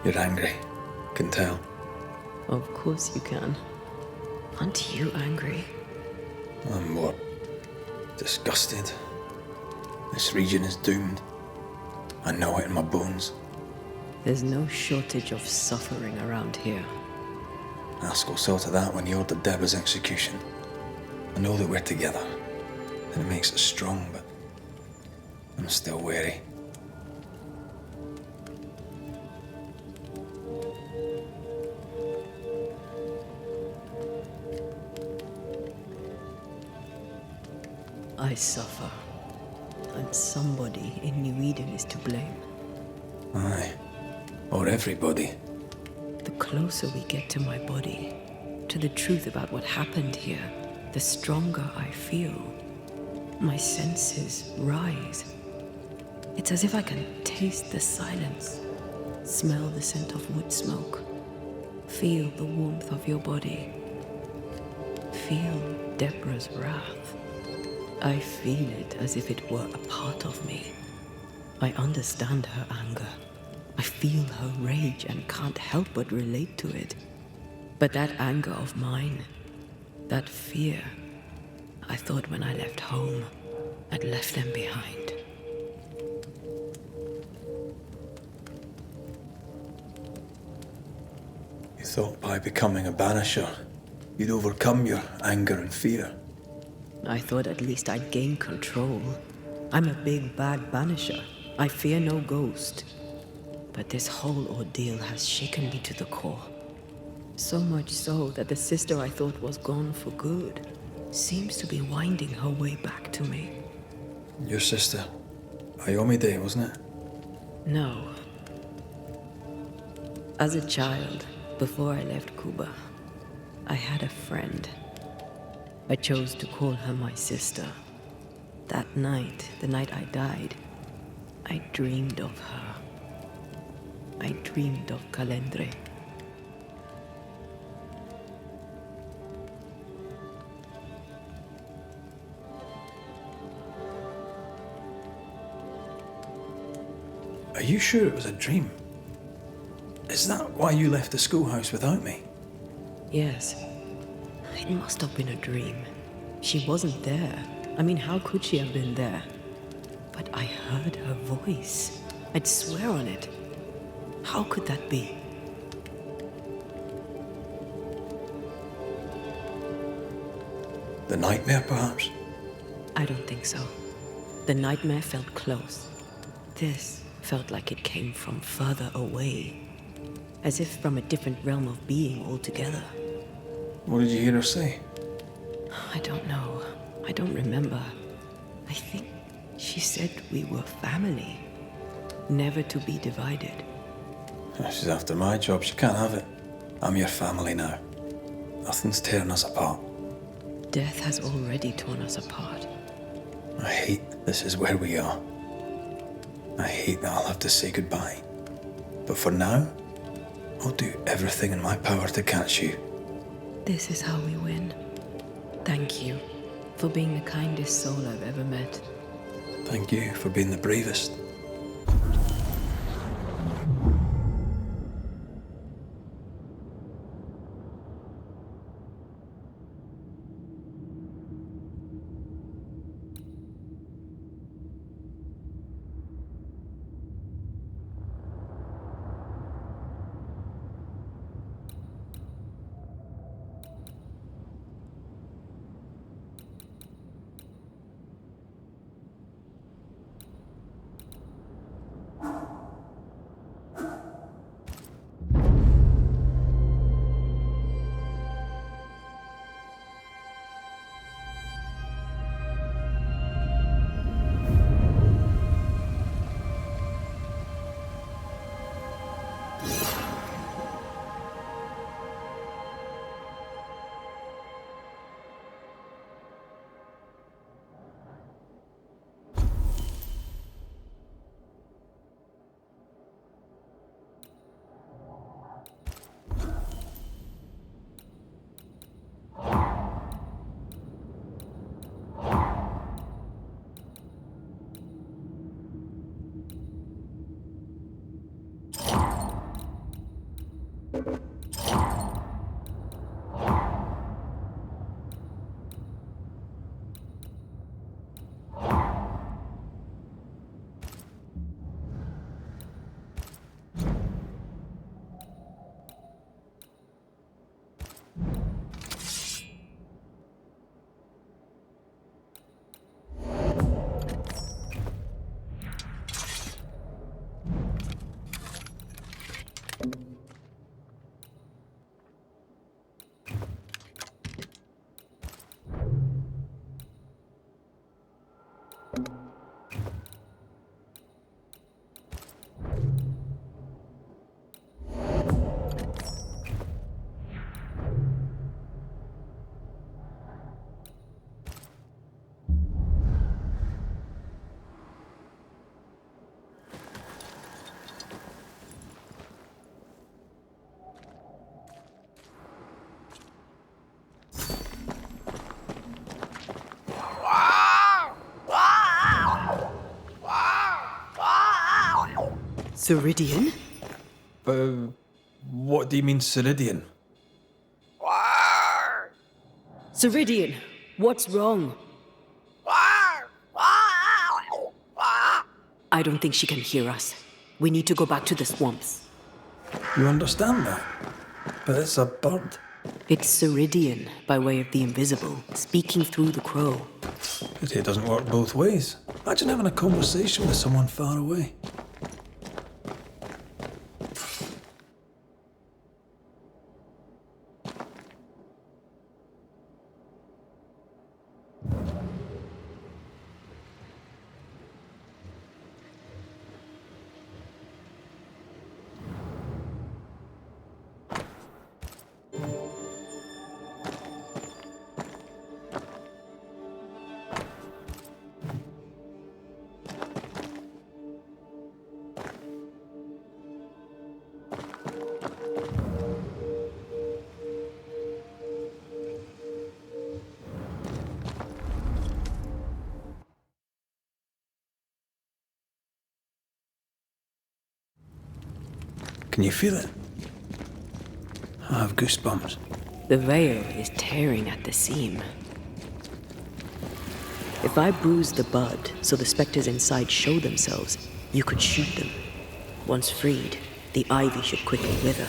You're angry. Can tell. Of course you can. Aren't you angry? I'm more disgusted. This region is doomed. I know it in my bones. There's no shortage of suffering around here. Askell saw to that when he ordered Deborah's execution. I know that we're together, and it makes us strong, but I'm still wary. I suffer, and somebody in New Eden is to blame. Aye, or everybody. The closer we get to my body, to the truth about what happened here, the stronger I feel. My senses rise. It's as if I can taste the silence, smell the scent of wood smoke, feel the warmth of your body, feel Deborah's wrath. I feel it as if it were a part of me. I understand her anger. I feel her rage and can't help but relate to it. But that anger of mine, that fear, I thought when I left home, I'd left them behind. You thought by becoming a Banisher, you'd overcome your anger and fear. I thought at least I'd gain control. I'm a big bad Banisher. I fear no ghost. But this whole ordeal has shaken me to the core. So much so that the sister I thought was gone for good seems to be winding her way back to me. Your sister, Ayomide, wasn't it? No. As a child, before I left Cuba, I had a friend. I chose to call her my sister. That night, the night I died, I dreamed of her. I dreamed of Calendre. Are you sure it was a dream? Is that why you left the schoolhouse without me? Yes. It must have been a dream. She wasn't there. I mean, how could she have been there? But I heard her voice. I'd swear on it. How could that be? The nightmare, perhaps? I don't think so. The nightmare felt close. This felt like it came from further away. As if from a different realm of being altogether. What did you hear her say? I don't know. I don't remember. I think she said we were family. Never to be divided. She's after my job. She can't have it. I'm your family now. Nothing's tearing us apart. Death has already torn us apart. I hate this is where we are. I hate that I'll have to say goodbye. But for now, I'll do everything in my power to catch you. This is how we win. Thank you for being the kindest soul I've ever met. Thank you for being the bravest. SIRIDEAN? What do you mean, SIRIDEAN? SIRIDEAN, what's wrong? I don't think she can hear us. We need to go back to the swamps. You understand that? But it's a bird. It's SIRIDEAN, by way of the invisible, speaking through the crow. Pity it doesn't work both ways. Imagine having a conversation with someone far away. Can you feel it? I have goosebumps. The veil is tearing at the seam. If I bruise the bud so the specters inside show themselves, you could shoot them. Once freed, the ivy should quickly wither.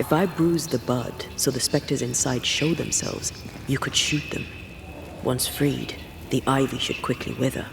If I bruise the bud so the spectres inside show themselves, you could shoot them. Once freed, the ivy should quickly wither.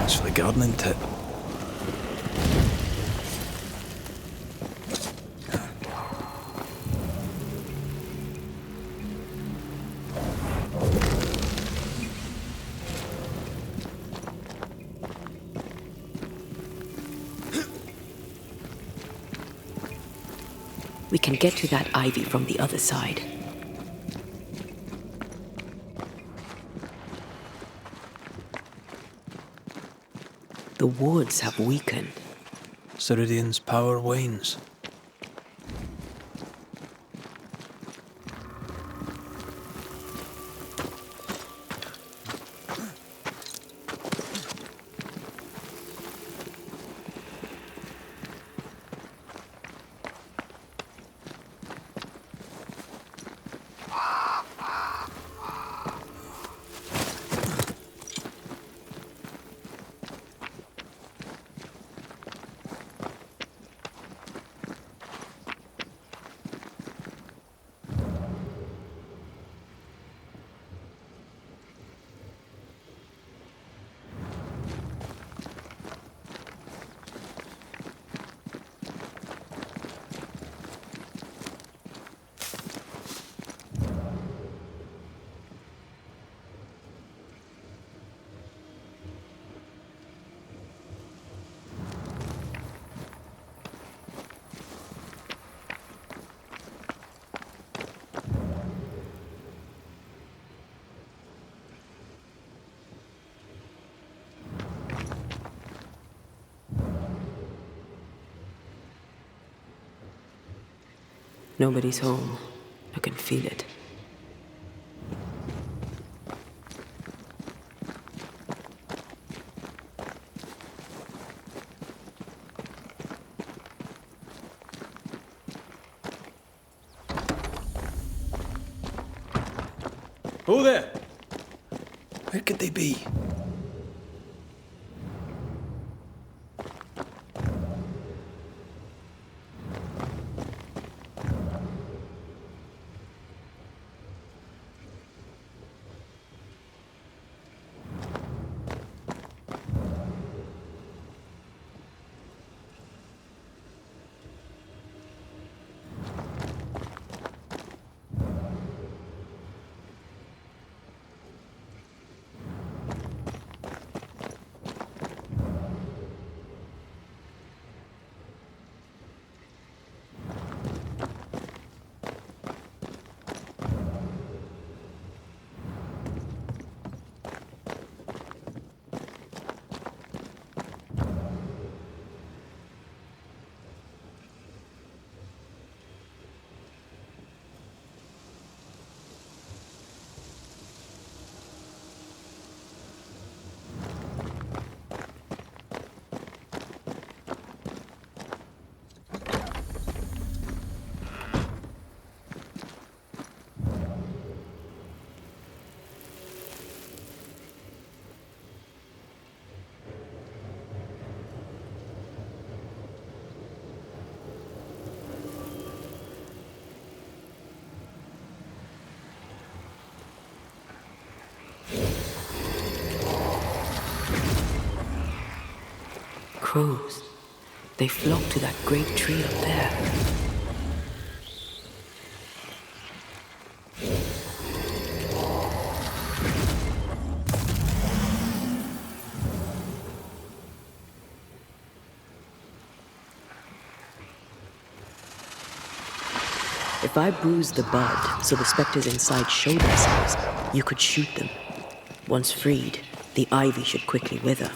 Thanks for the gardening tip. We can get to that ivy from the other side. The wards have weakened. SIRIDEAN's power wanes. Nobody's home. I can feel it. Who there? Where could they be? Crows. They flock to that great tree up there. If I bruise the bud so the spectres inside show themselves, you could shoot them. Once freed, the ivy should quickly wither.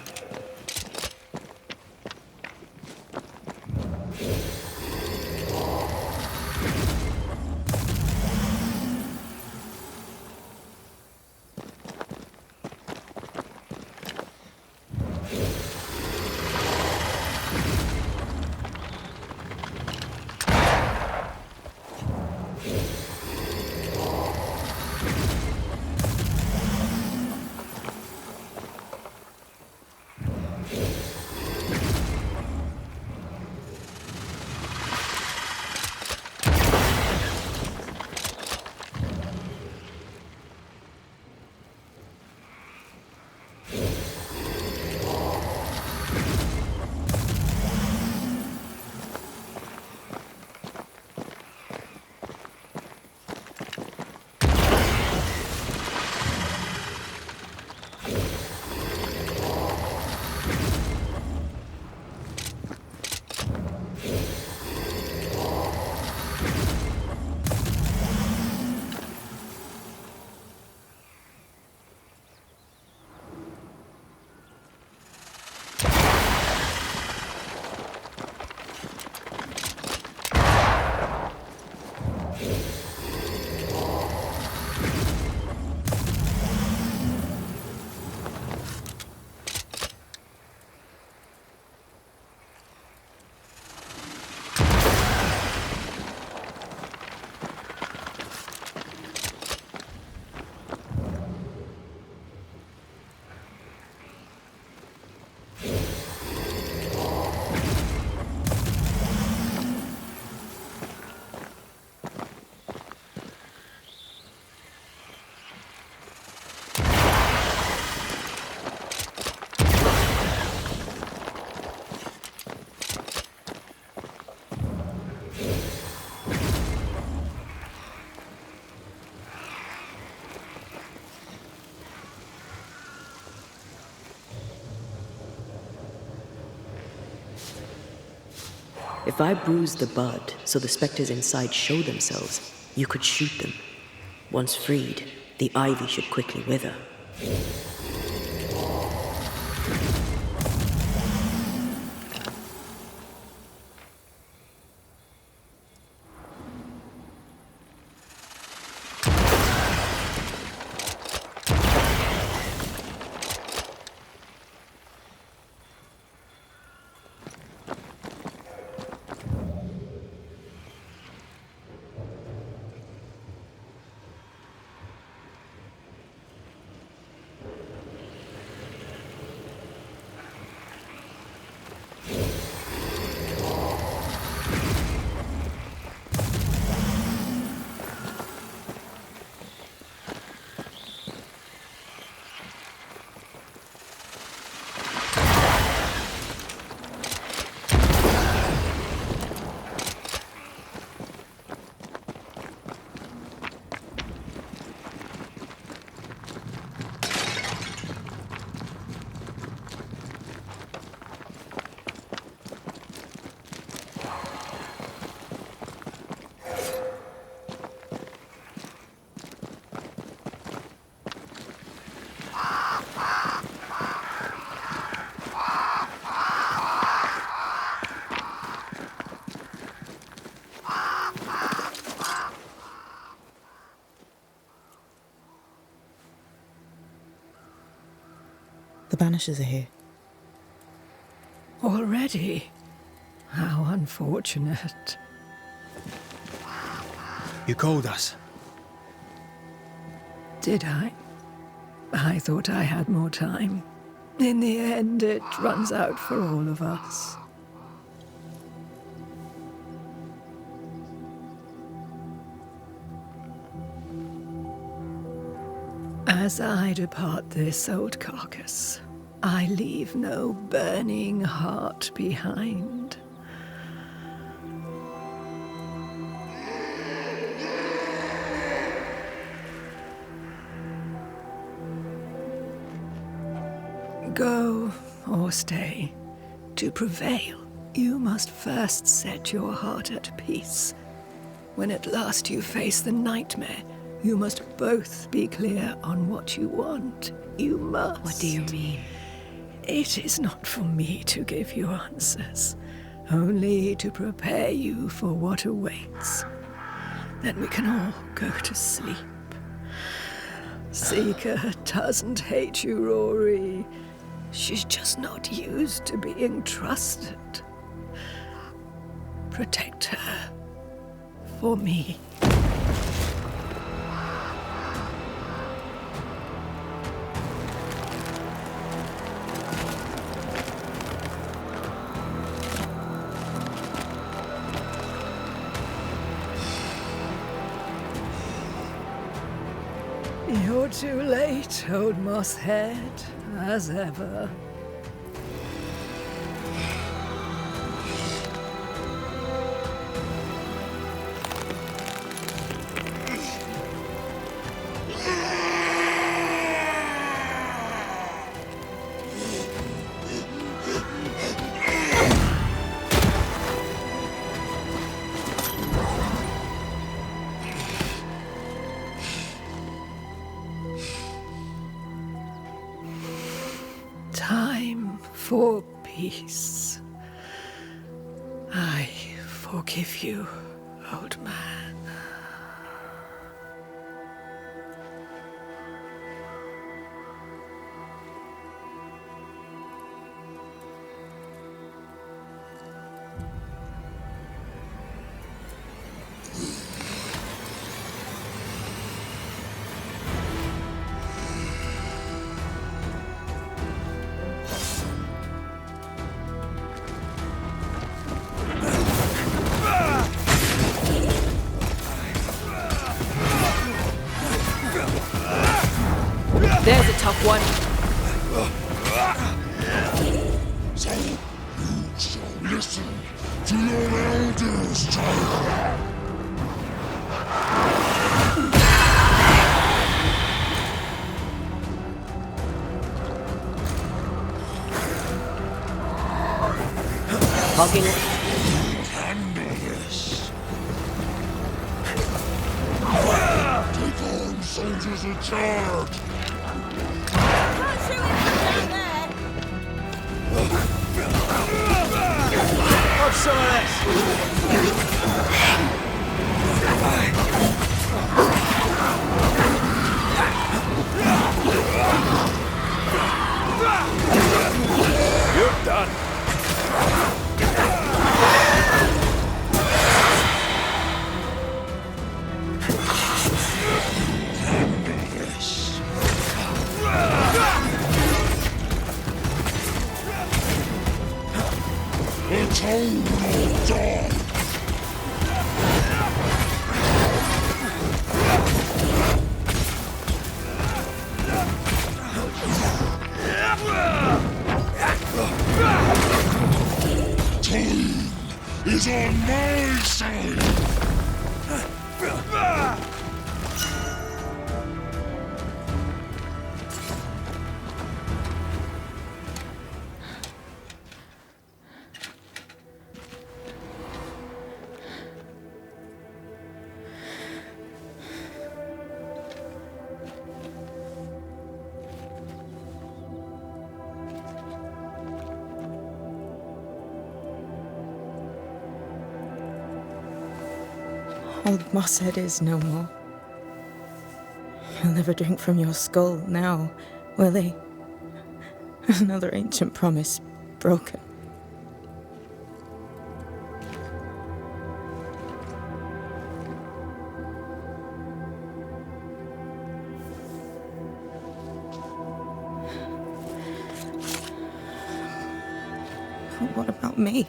If I bruise the bud so the spectres inside show themselves, you could shoot them. Once freed, the ivy should quickly wither. The Banishers are here. Already? How unfortunate. You called us. Did I? I thought I had more time. In the end, it runs out for all of us. As I depart this old carcass, I leave no burning heart behind. Go or stay. To prevail, you must first set your heart at peace. When at last you face the nightmare, You must both be clear on what you want. You must. What do you mean? It is not for me to give you answers, only to prepare you for what awaits. Then we can all go to sleep. Seeker doesn't hate you, Rory. She's just not used to being trusted. Protect her. For me. You're too late, old mosshead, as ever. Time for peace. I forgive you, old man. There's a tough one. So you shall listen to your elders, child. Hogging. Handle this. Take armed soldiers in charge. Have some of this! You're done! Handle this. Atone or die. Time is on my side. Old Mosshead is no more. He'll never drink from your skull now, will he? Another ancient promise broken. What about me?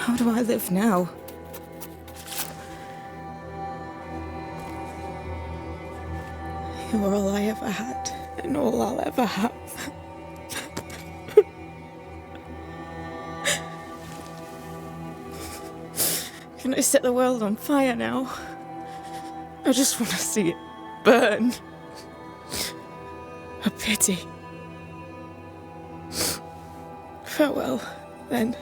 How do I live now? You're all I ever had, and all I'll ever have. Can I set the world on fire now? I just want to see it burn. A pity. Farewell, then.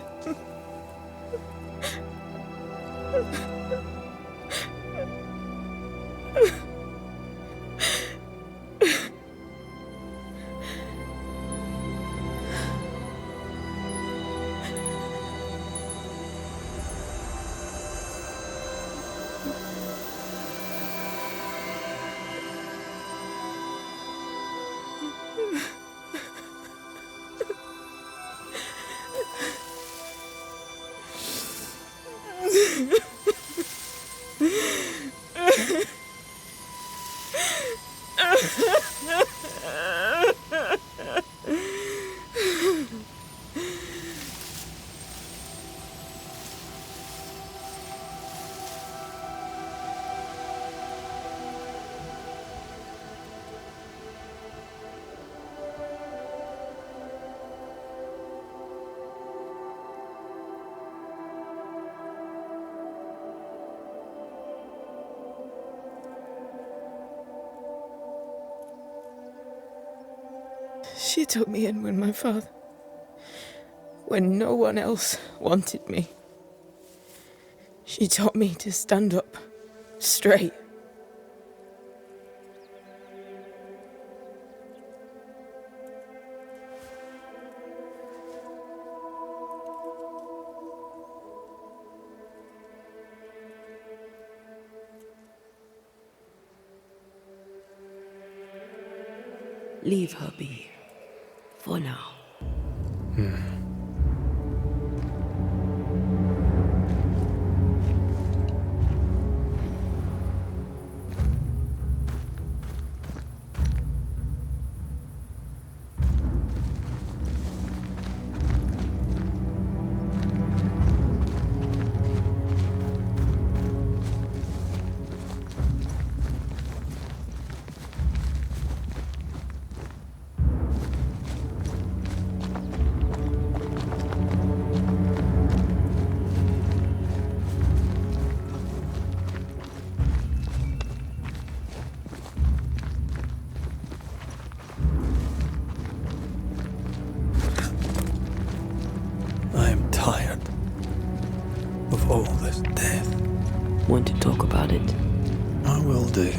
She took me in when no one else wanted me. She taught me to stand up straight. Leave her be. For now. Of all this death. Want to talk about it? I will do.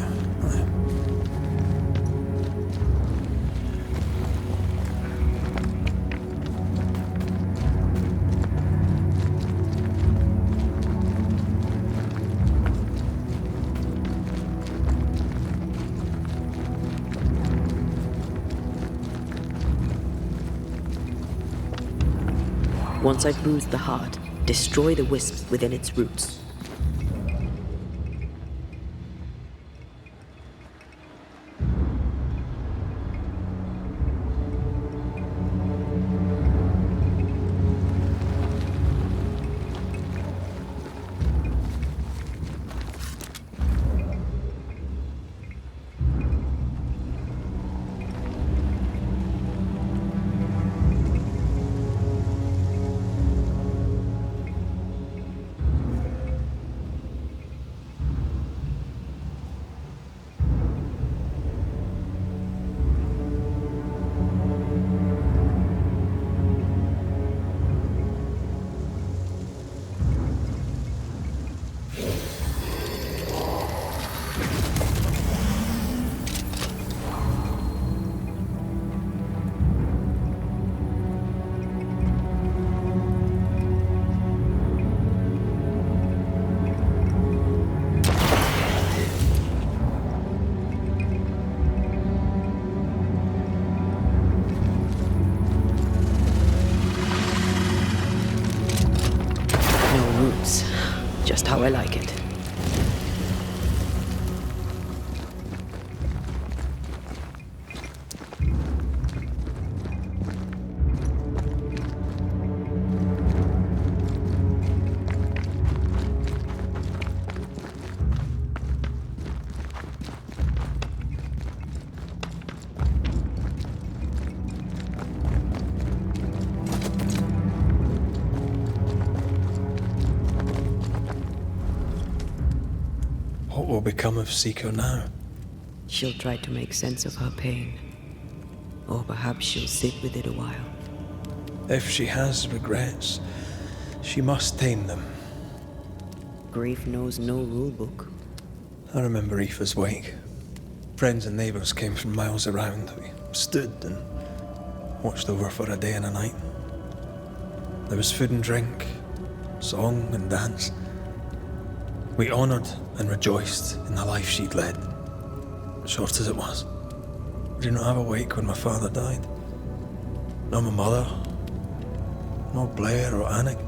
Once I've bruised the heart, destroy the wisps within its roots. Just how I like it. What will become of Seiko now? She'll try to make sense of her pain. Or perhaps she'll sit with it a while. If she has regrets, she must tame them. Grief knows no rule book. I remember Aoife's wake. Friends and neighbours came from miles around. We stood and watched over for a day and a night. There was food and drink, song and dance. We honoured and rejoiced in the life she'd led, short as it was. I did not have a wake when my father died. Nor my mother, nor Blair or Anik.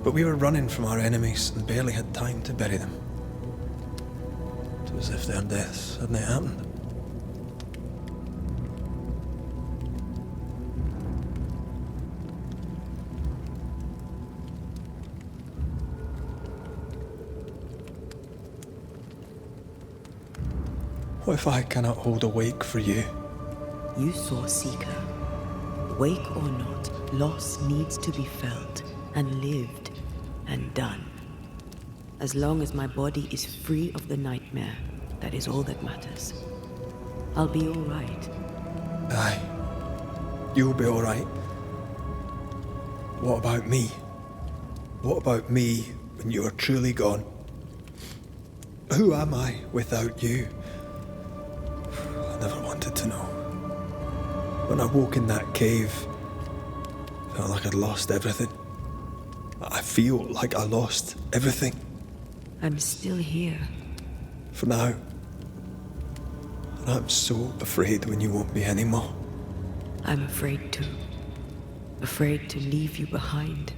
But we were running from our enemies and barely had time to bury them. It was as if their deaths hadn't happened. What if I cannot hold a wake for you? You saw Seeker. Wake or not, loss needs to be felt and lived and done. As long as my body is free of the nightmare, that is all that matters. I'll be all right. Aye, you'll be all right. What about me? What about me when you are truly gone? Who am I without you? I never wanted to know. When I woke in that cave, I felt like I'd lost everything. I feel like I lost everything. I'm still here. For now. And I'm so afraid when you won't be anymore. I'm afraid too. Afraid to leave you behind.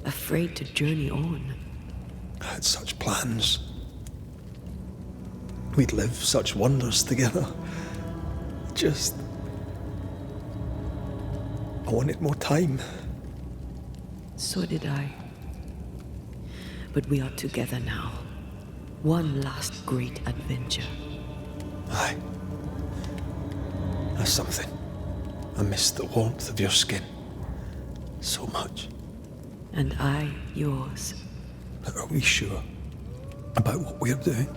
Afraid to journey on. I had such plans. We'd live such wonders together. I wanted more time. So did I. But we are together now. One last great adventure. Aye. That's something. I miss the warmth of your skin. So much. And I yours. But are we sure about what we're doing?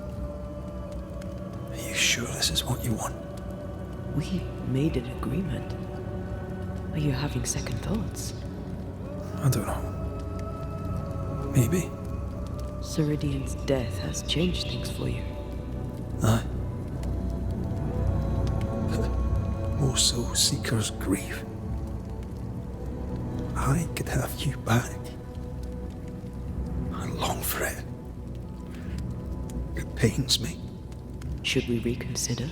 Are you sure this is what you want? We made an agreement. Are you having second thoughts? I don't know. Maybe. SIRIDEAN's death has changed things for you. Aye. More so Seeker's grief. I could have you back. I long for it. It pains me. Should we reconsider?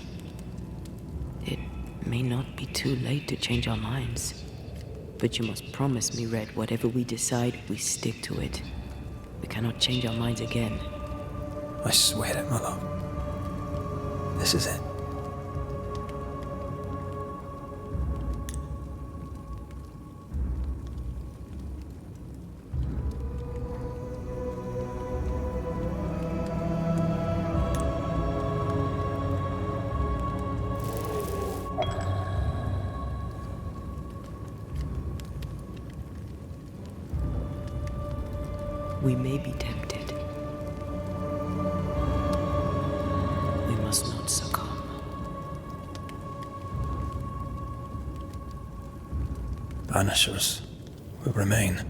It may not be too late to change our minds. But you must promise me, Red, whatever we decide, we stick to it. We cannot change our minds again. I swear it, my love. This is it. We may be tempted. We must not succumb. Banishers will remain.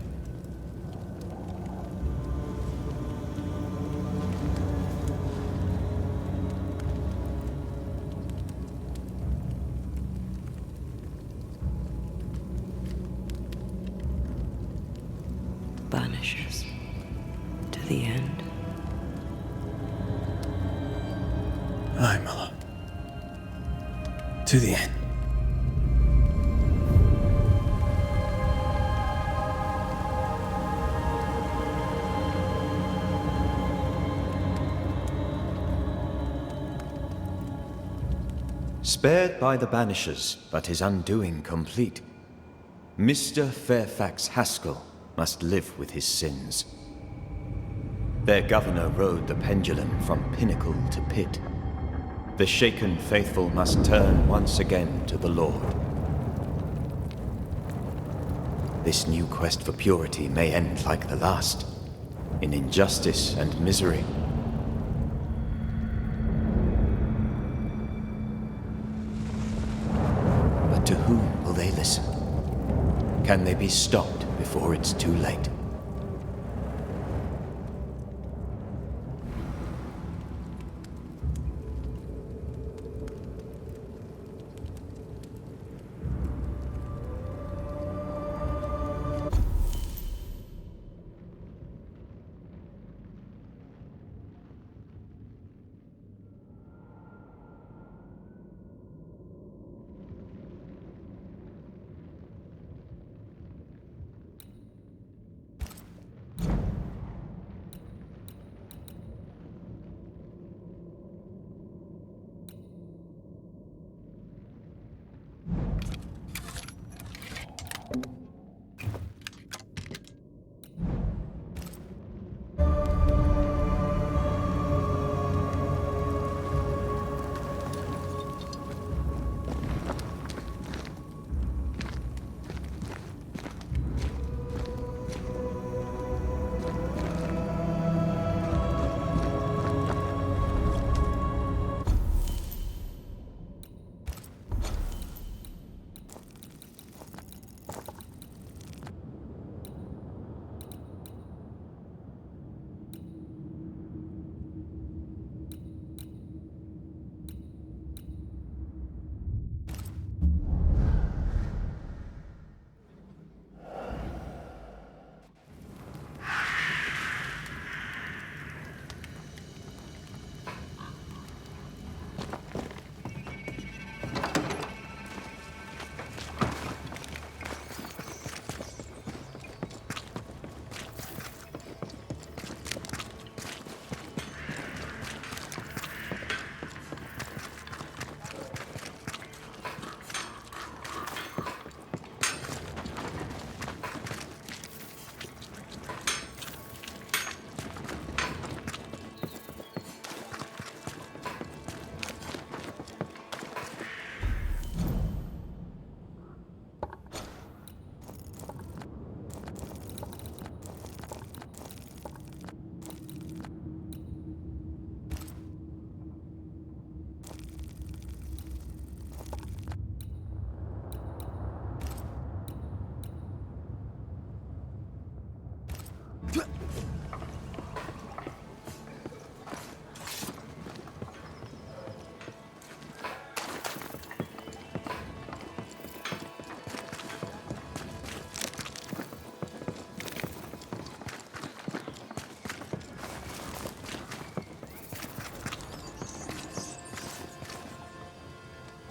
Banishers. To the end. Aye, my love. To the end. Spared by the Banishers, but his undoing complete, Mr. Fairfax Haskell must live with his sins. Their governor rode the pendulum from pinnacle to pit. The shaken faithful must turn once again to the Lord. This new quest for purity may end like the last, in injustice and misery. But to whom will they listen? Can they be stopped before it's too late?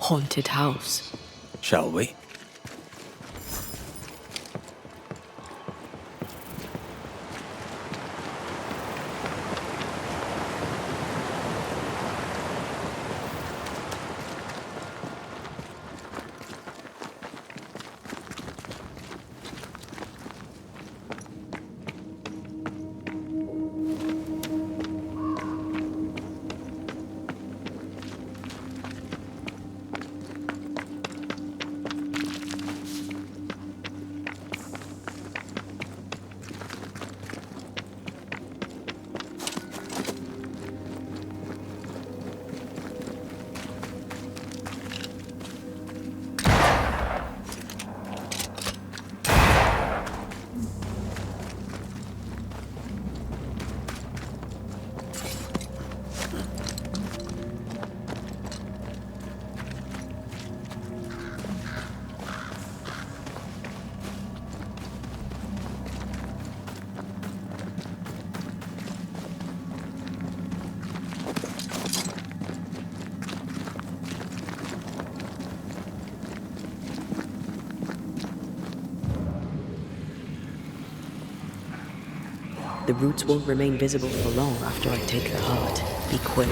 haunted house. Shall we? The roots won't remain visible for long after I take the heart. Be quick.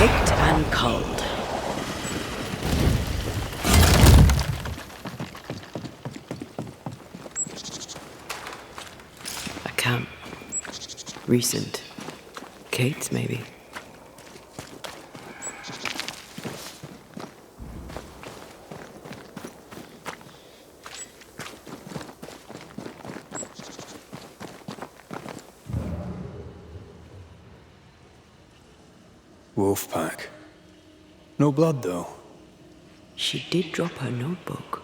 Picked and culled. A camp. Recent. Kate's, maybe. Wolf pack. No blood, though. She did drop her notebook.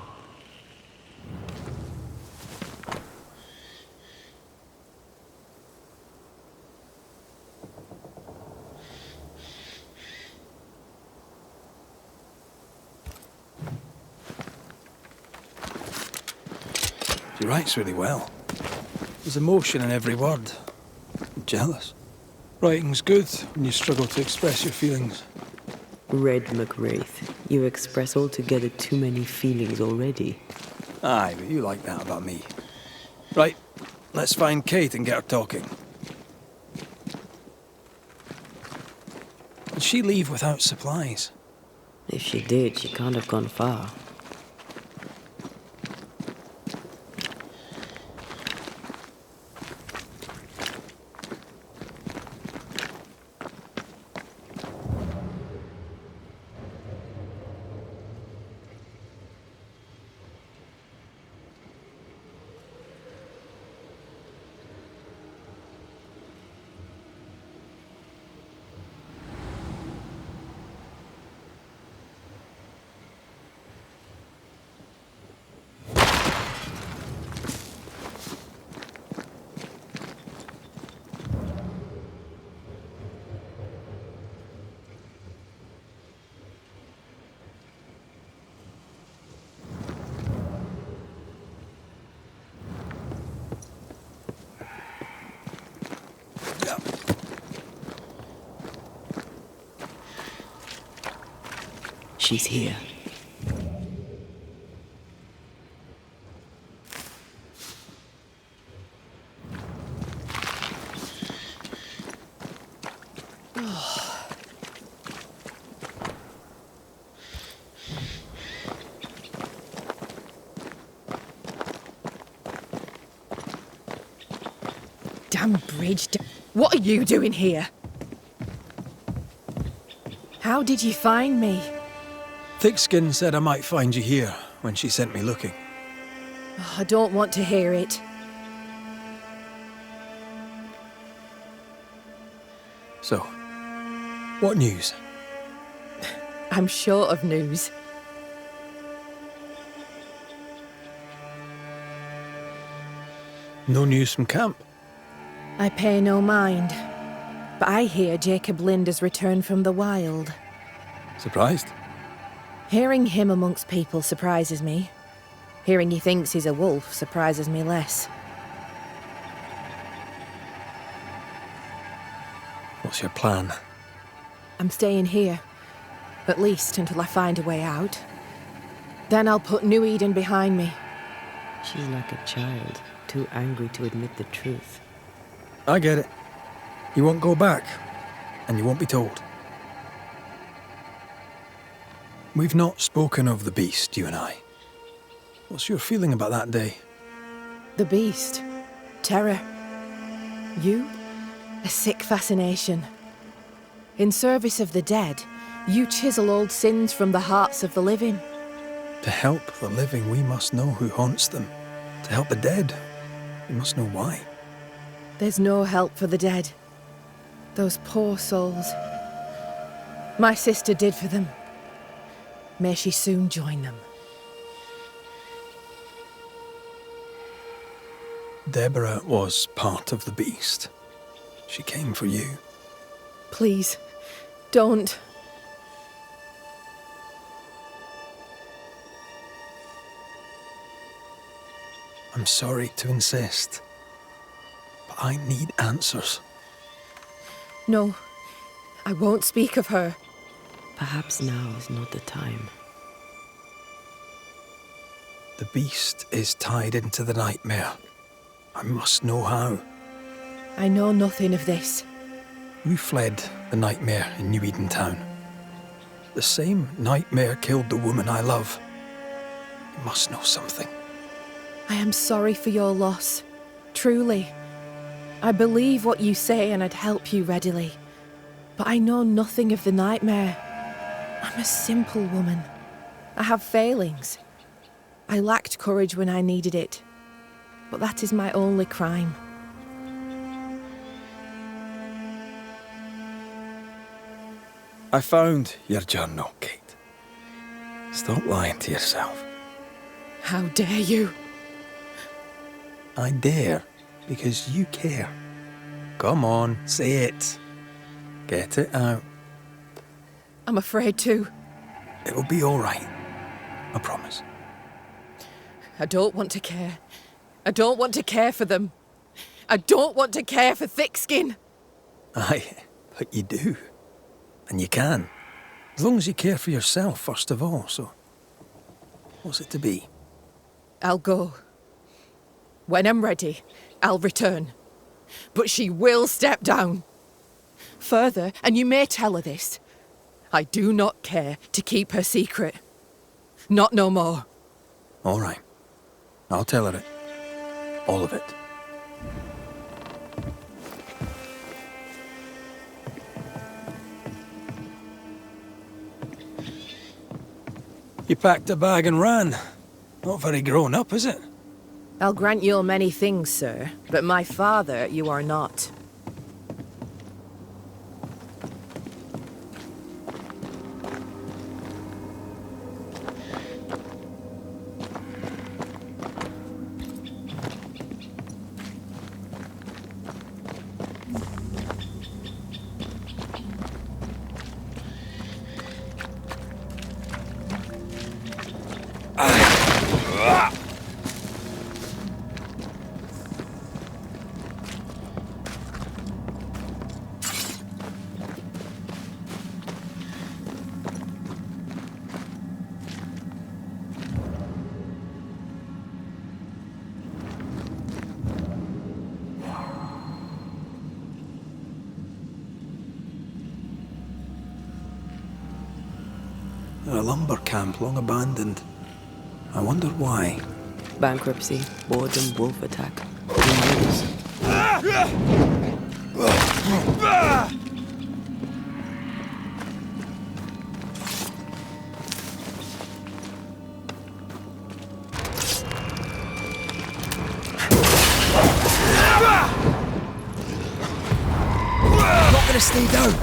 She writes really well. There's emotion in every word. I'm jealous. Writing's good when you struggle to express your feelings. Red McWraith, you express altogether too many feelings already. Aye, but you like that about me. Right, let's find Kate and get her talking. Did she leave without supplies? If she did, she can't have gone far. She's here. Damn bridge. What are you doing here? How did you find me? Thickskin said I might find you here when she sent me looking. Oh, I don't want to hear it. So, what news? I'm short of news. No news from camp? I pay no mind. But I hear Jacob Lind has returned from the wild. Surprised? Hearing him amongst people surprises me. Hearing he thinks he's a wolf surprises me less. What's your plan? I'm staying here. At least until I find a way out. Then I'll put New Eden behind me. She's like a child, too angry to admit the truth. I get it. You won't go back, and you won't be told. We've not spoken of the beast, you and I. What's your feeling about that day? The beast. Terror. You? A sick fascination. In service of the dead, you chisel old sins from the hearts of the living. To help the living, we must know who haunts them. To help the dead, we must know why. There's no help for the dead. Those poor souls. My sister did for them. May she soon join them. Deborah was part of the beast. She came for you. Please, don't. I'm sorry to insist, but I need answers. No, I won't speak of her. Perhaps now is not the time. The beast is tied into the nightmare. I must know how. I know nothing of this. You fled the nightmare in New Eden Town. The same nightmare killed the woman I love. You must know something. I am sorry for your loss. Truly. I believe what you say and I'd help you readily. But I know nothing of the nightmare. I'm a simple woman. I have failings. I lacked courage when I needed it. But that is my only crime. I found your journal, Kate. Stop lying to yourself. How dare you? I dare, because you care. Come on, say it. Get it out. I'm afraid to. It'll be all right. I promise. I don't want to care. I don't want to care for them. I don't want to care for Thickskin. Aye, but you do. And you can. As long as you care for yourself, first of all, so... What's it to be? I'll go. When I'm ready, I'll return. But she will step down. Further, and you may tell her this, I do not care to keep her secret. Not no more. All right. I'll tell her it. All of it. You packed a bag and ran. Not very grown up, is it? I'll grant you many things, sir, but my father you are not. A lumber camp long abandoned. I wonder why. Bankruptcy, boredom, wolf attack. Who knows? I'm not gonna stay down.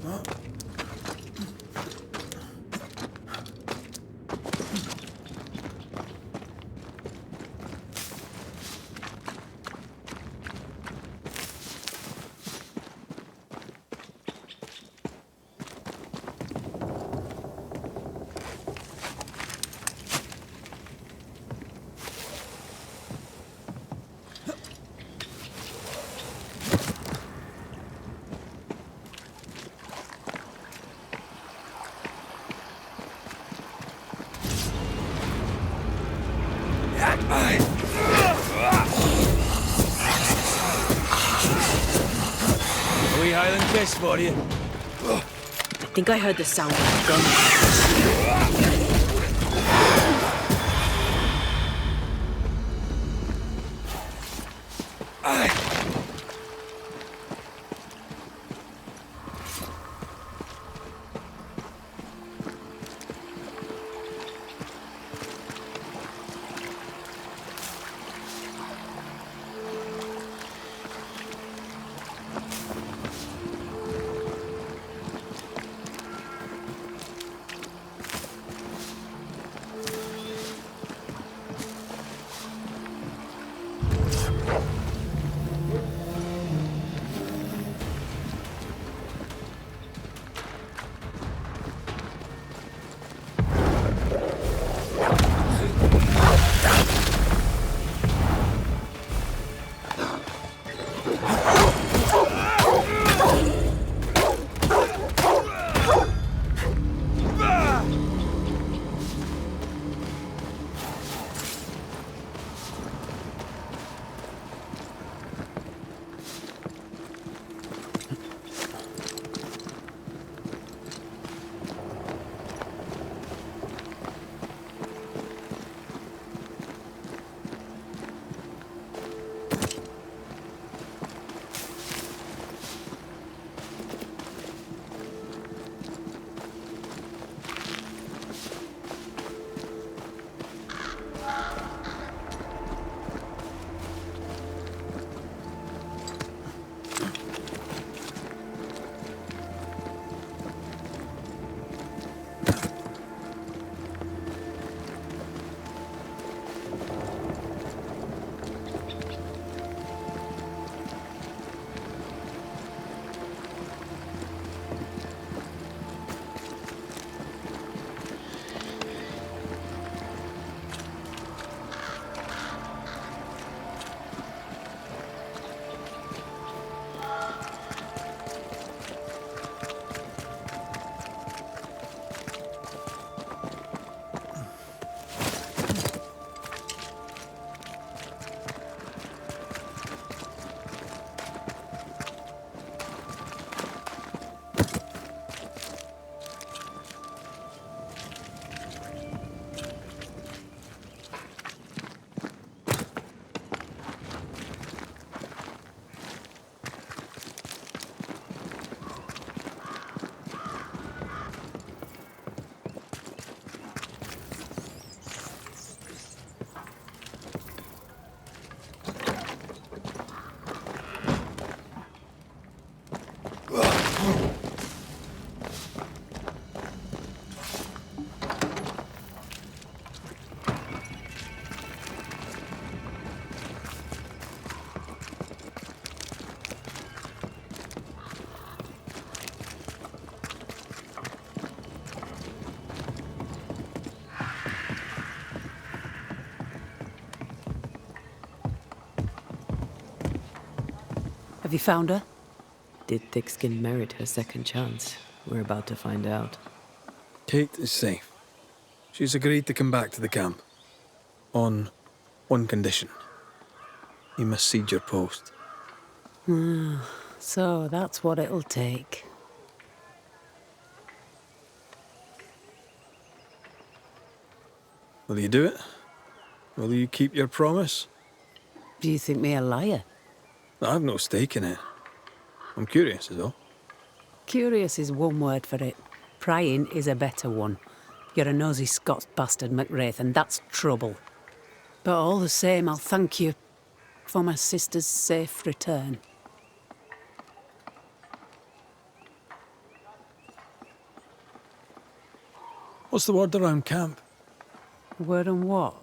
A wee Highland kiss for you. I think I heard the sound of a gun. Have you found her? Did Thickskin merit her second chance? We're about to find out. Kate is safe. She's agreed to come back to the camp. On one condition. You must cede your post. So that's what it'll take. Will you do it? Will you keep your promise? Do you think me a liar? I've no stake in it. I'm curious, is all. Curious is one word for it. Prying is a better one. You're a nosy Scots bastard, McWraith, and that's trouble. But all the same, I'll thank you for my sister's safe return. What's the word around camp? Word on what?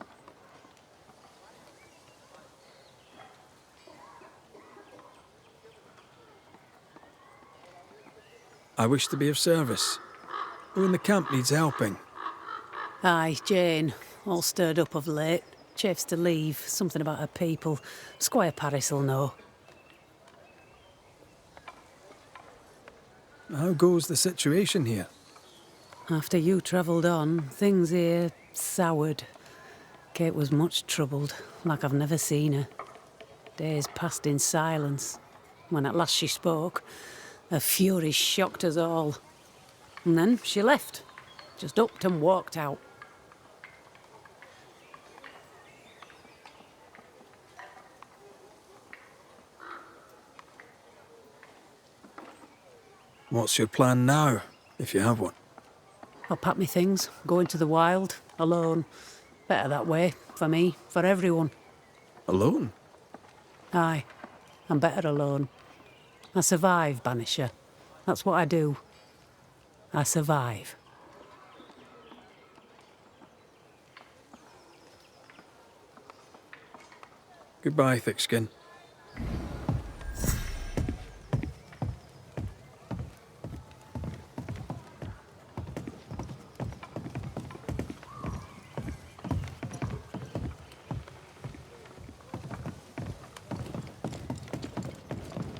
I wish to be of service. Who in the camp needs helping? Aye, Jane. All stirred up of late. Chafes to leave. Something about her people. Squire Paris'll know. How goes the situation here? After you travelled on, things here soured. Kate was much troubled, like I've never seen her. Days passed in silence. When at last she spoke, her fury shocked us all. And then she left. Just upped and walked out. What's your plan now, if you have one? I'll pack me things, go into the wild, alone. Better that way, for me, for everyone. Alone? Aye, I'm better alone. I survive, Banisher. That's what I do. I survive. Goodbye, Thickskin.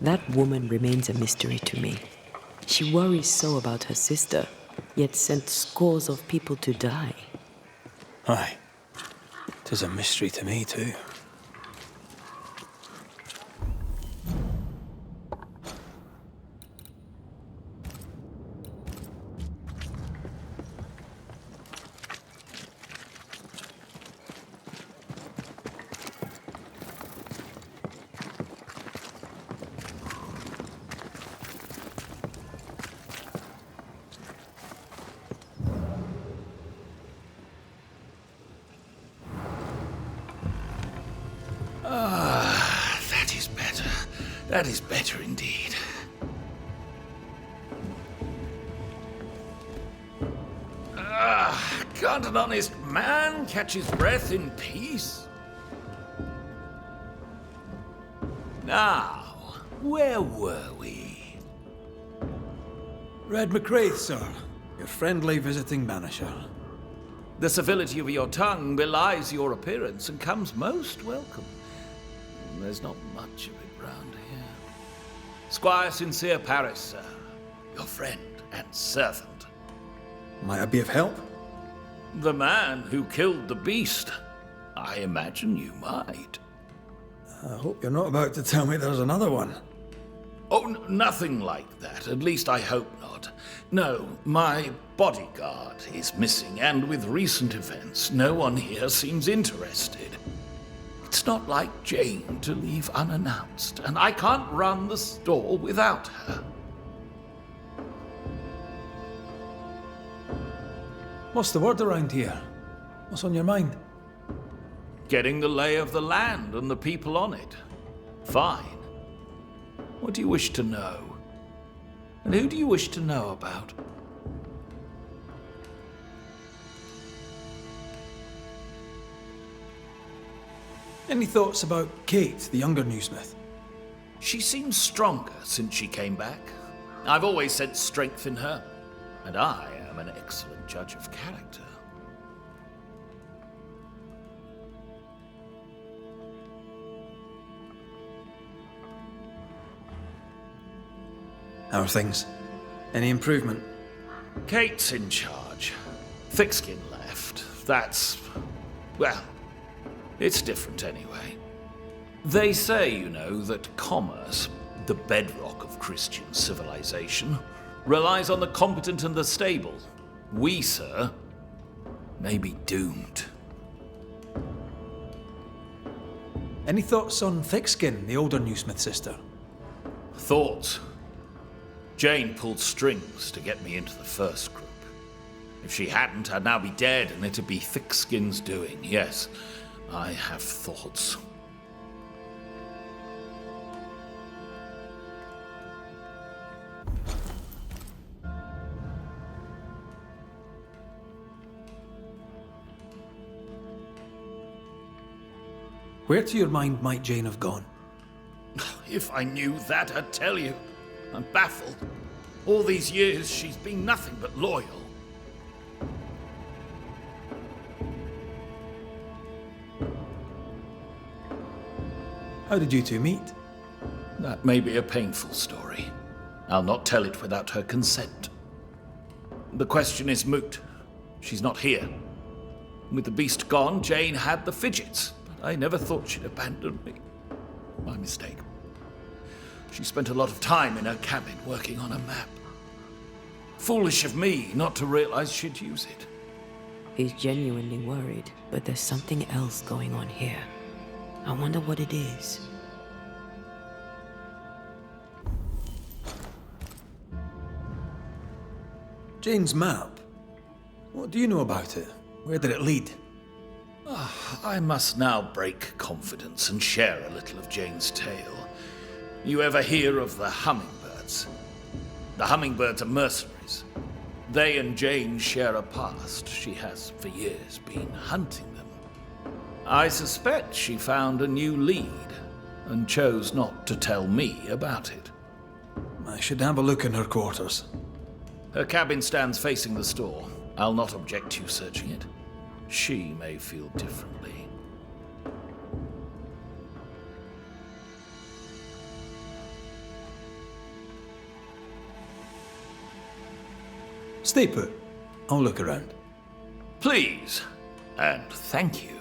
That woman remains a mystery to me. She worries so about her sister, yet sent scores of people to die. Aye. 'Tis a mystery to me, too. That is better. That is better indeed. Can't an honest man catch his breath in peace? Now, where were we? Red McCraith, sir. Your friendly visiting banisher. The civility of your tongue belies your appearance and comes most welcome. There's not much of it round here. Squire Sincere Paris, sir. Your friend and servant. Might I be of help? The man who killed the beast. I imagine you might. I hope you're not about to tell me there's another one. Oh, nothing like that. At least I hope not. No, my bodyguard is missing, and with recent events, no one here seems interested. It's not like Jane to leave unannounced, and I can't run the store without her. What's the word around here? What's on your mind? Getting the lay of the land and the people on it. Fine. What do you wish to know? And who do you wish to know about? Any thoughts about Kate, the younger newsmith? She seems stronger since she came back. I've always said strength in her, and I am an excellent judge of character. How are things? Any improvement? Kate's in charge. Thickskin left. That's... well, it's different anyway. They say, you know, that commerce, the bedrock of Christian civilization, relies on the competent and the stable. We, sir, may be doomed. Any thoughts on Thickskin, the older newsmith sister? Thoughts? Jane pulled strings to get me into the first group. If she hadn't, I'd now be dead, and it'd be Thickskin's doing. Yes, I have thoughts. Where to your mind might Jane have gone? If I knew that, I'd tell you. I'm baffled. All these years, she's been nothing but loyal. How did you two meet? That may be a painful story. I'll not tell it without her consent. The question is moot. She's not here. With the beast gone, Jane had the fidgets, but I never thought she'd abandon me. My mistake. She spent a lot of time in her cabin working on a map. Foolish of me not to realize she'd use it. He's genuinely worried, but there's something else going on here. I wonder what it is. Jane's map. What do you know about it? Where did it lead? I must now break confidence and share a little of Jane's tale. You ever hear of the hummingbirds? The hummingbirds are mercenaries. They and Jane share a past. She has, for years, been hunting them. I suspect she found a new lead and chose not to tell me about it. I should have a look in her quarters. Her cabin stands facing the store. I'll not object to you searching it. She may feel differently. Stay put. I'll look around. Please, and thank you.